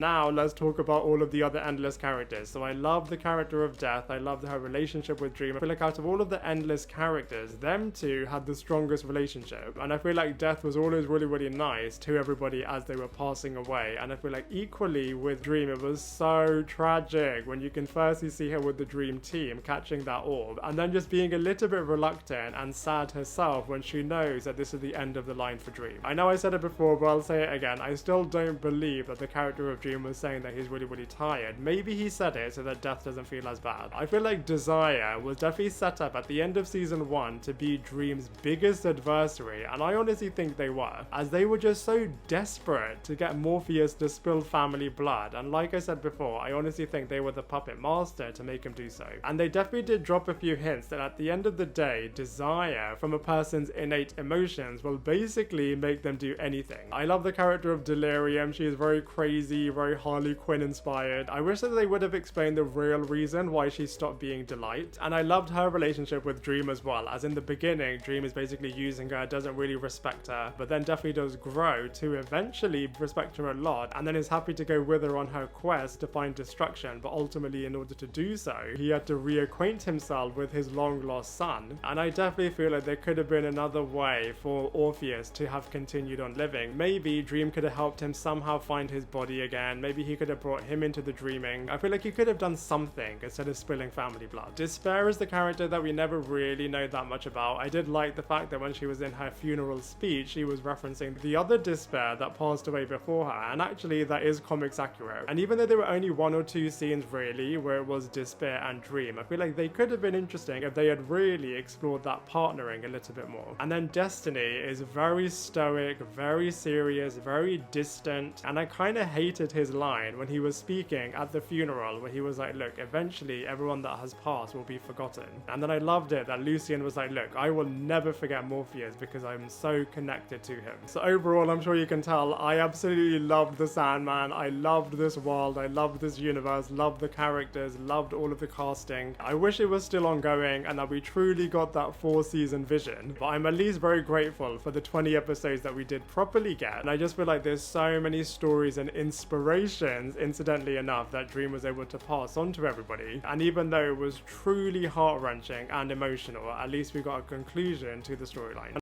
Now let's talk about all of the other Endless characters. So I love the character of Death, I love her relationship with Dream. I feel like out of all of the Endless characters, them two had the strongest relationship. And I feel like Death was always really nice to everybody as they were passing away. And I feel like equally with Dream, it was so tragic when you can firstly see her with the Dream team catching that orb, and then just being a little bit reluctant and sad herself when she knows that this is the end of the line for Dream. I know I said it before, but I'll say it again. I still don't believe that the character of Dream was saying that he's really tired. Maybe he said it so that Death doesn't feel as bad. I feel like Desire was definitely set up at the end of season 1 to be Dream's biggest adversary, and I honestly think they were, as they were just so desperate to get Morpheus to spill family blood. And like I said before, I honestly think they were the puppet master to make him do so. And they definitely did drop a few hints that at the end of the day, desire from a person's innate emotions will basically make them do anything. I love the character of Delirium. She is very crazy, very Harley Quinn inspired. I wish that they would have explained the real reason why she stopped being Delight. And I loved her relationship with Dream as well, as in the beginning, Dream is basically using her, doesn't really respect her, but then definitely does grow to eventually respect her a lot, and then is happy to go with her on her quest to find destruction. But ultimately, in order to do so, he had to reacquaint himself with his long lost son. And I definitely feel like there could have been another way for Orpheus to have continued on living. Maybe Dream could have helped him somehow find his body again. Maybe he could have brought him into the dreaming. I feel like he could have done something instead of spilling family blood. Despair is the character that we never really know that much about. I did like the fact that when she was in her funeral speech, she was referencing the other Despair that passed away before her, and actually that is comics accurate. And even though there were only 1 or 2 scenes really where it was Despair and Dream, I feel like they could have been interesting if they had really explored that partnering a little bit more. And then Destiny is very stoic, very serious, very distant, and I kind of hated his line when he was speaking at the funeral where he was like, look, eventually everyone that has passed will be forgotten. And then I loved it that Lucian was like, look, I will never forget Morpheus because I'm so connected to him. So overall, I'm sure you can tell, I absolutely loved the Sandman. I loved this world, I loved this universe, loved the characters, loved all of the casting. I wish it was still ongoing and that we truly got that 4-season vision, but I'm at least very grateful for the 20 episodes that we did properly get. And I just feel like there's so many stories and inspirations, incidentally enough, that Dream was able to pass on to everybody. And even though it was truly heart-wrenching and emotional, at least we got a conclusion to the storyline.